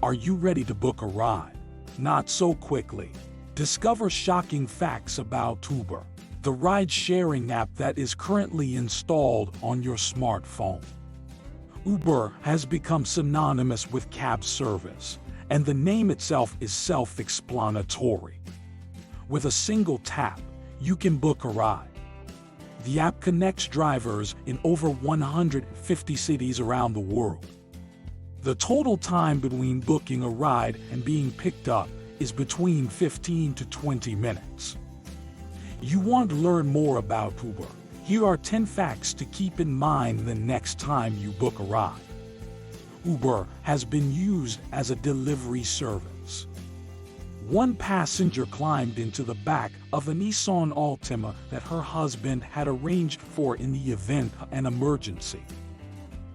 Are you ready to book a ride? Not so quickly. Discover shocking facts about Uber, the ride-sharing app that is currently installed on your smartphone. Uber has become synonymous with cab service, and the name itself is self-explanatory. With a single tap, you can book a ride. The app connects drivers in over 150 cities around the world. The total time between booking a ride and being picked up is between 15 to 20 minutes. You want to learn more about Uber? Here are 10 facts to keep in mind the next time you book a ride. Uber has been used as a delivery service. One passenger climbed into the back of a Nissan Altima that her husband had arranged for in the event of an emergency.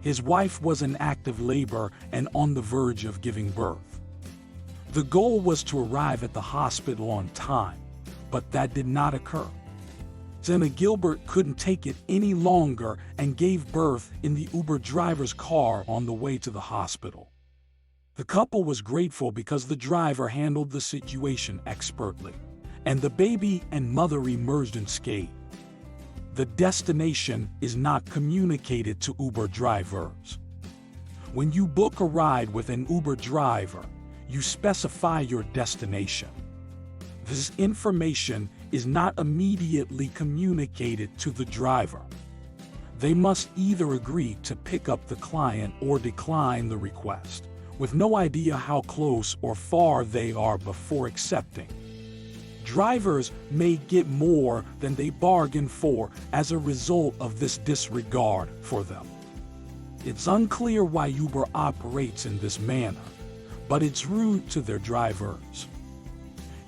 His wife was in active labor and on the verge of giving birth. The goal was to arrive at the hospital on time, but that did not occur. Zena Gilbert couldn't take it any longer and gave birth in the Uber driver's car on the way to the hospital. The couple was grateful because the driver handled the situation expertly, and the baby and mother emerged unscathed. The destination is not communicated to Uber drivers. When you book a ride with an Uber driver, you specify your destination. This information is not immediately communicated to the driver. They must either agree to pick up the client or decline the request, with no idea how close or far they are before accepting. Drivers may get more than they bargained for as a result of this disregard for them. It's unclear why Uber operates in this manner, but it's rude to their drivers.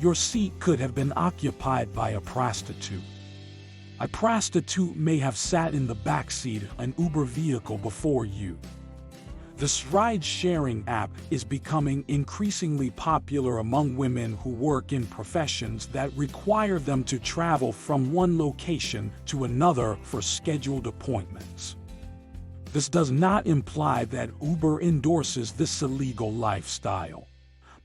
Your seat could have been occupied by a prostitute. A prostitute may have sat in the backseat of an Uber vehicle before you. This ride-sharing app is becoming increasingly popular among women who work in professions that require them to travel from one location to another for scheduled appointments. This does not imply that Uber endorses this illegal lifestyle,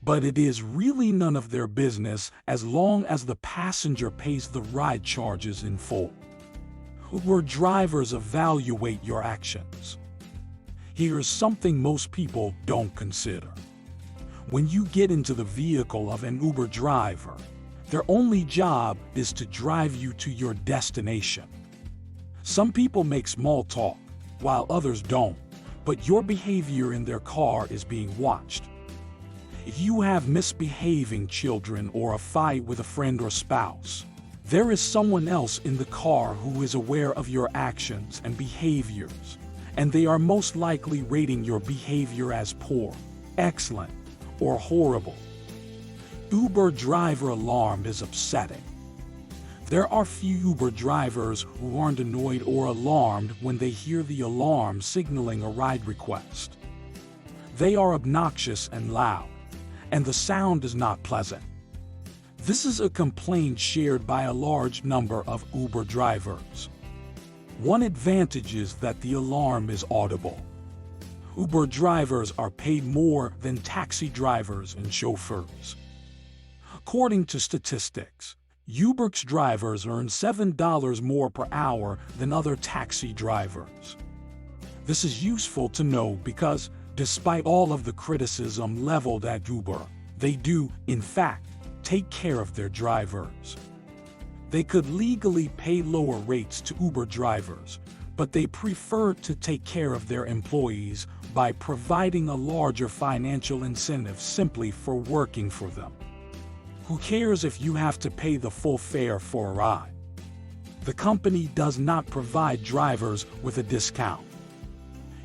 but it is really none of their business as long as the passenger pays the ride charges in full. Uber drivers evaluate your actions. Here's something most people don't consider. When you get into the vehicle of an Uber driver, their only job is to drive you to your destination. Some people make small talk, while others don't, but your behavior in their car is being watched. If you have misbehaving children or a fight with a friend or spouse, there is someone else in the car who is aware of your actions and behaviors, and they are most likely rating your behavior as poor, excellent, or horrible. Uber driver alarm is upsetting. There are few Uber drivers who aren't annoyed or alarmed when they hear the alarm signaling a ride request. They are obnoxious and loud, and the sound is not pleasant. This is a complaint shared by a large number of Uber drivers. One advantage is that the alarm is audible. Uber drivers are paid more than taxi drivers and chauffeurs. According to statistics, Uber's drivers earn $7 more per hour than other taxi drivers. This is useful to know because, despite all of the criticism leveled at Uber, they do, in fact, take care of their drivers. They could legally pay lower rates to Uber drivers, but they prefer to take care of their employees by providing a larger financial incentive simply for working for them. Who cares if you have to pay the full fare for a ride? The company does not provide drivers with a discount.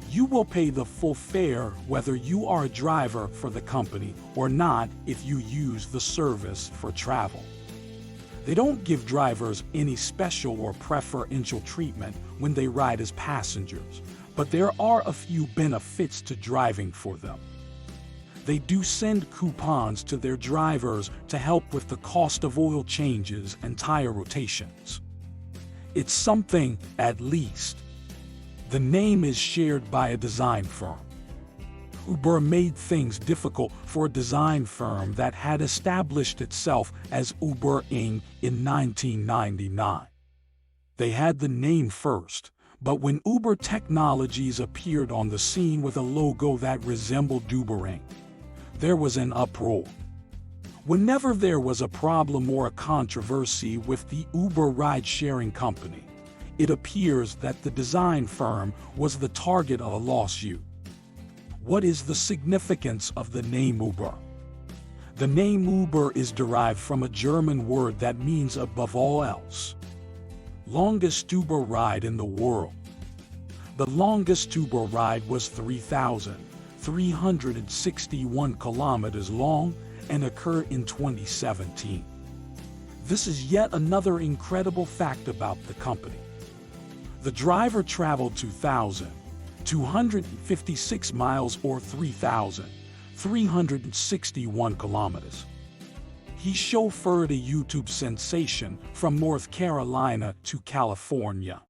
You will pay the full fare whether you are a driver for the company or not if you use the service for travel. They don't give drivers any special or preferential treatment when they ride as passengers, but there are a few benefits to driving for them. They do send coupons to their drivers to help with the cost of oil changes and tire rotations. It's something, at least. The name is shared by a design firm. Uber made things difficult for a design firm that had established itself as Uber Inc. in 1999. They had the name first, but when Uber Technologies appeared on the scene with a logo that resembled Uber Inc., there was an uproar. Whenever there was a problem or a controversy with the Uber ride-sharing company, it appears that the design firm was the target of a lawsuit. What is the significance of the name Uber? The name Uber is derived from a German word that means above all else. Longest Uber ride in the world. The longest Uber ride was 3,361 kilometers long and occurred in 2017. This is yet another incredible fact about the company. The driver traveled 2,256 miles or 3,361 kilometers. He chauffeured a YouTube sensation from North Carolina to California.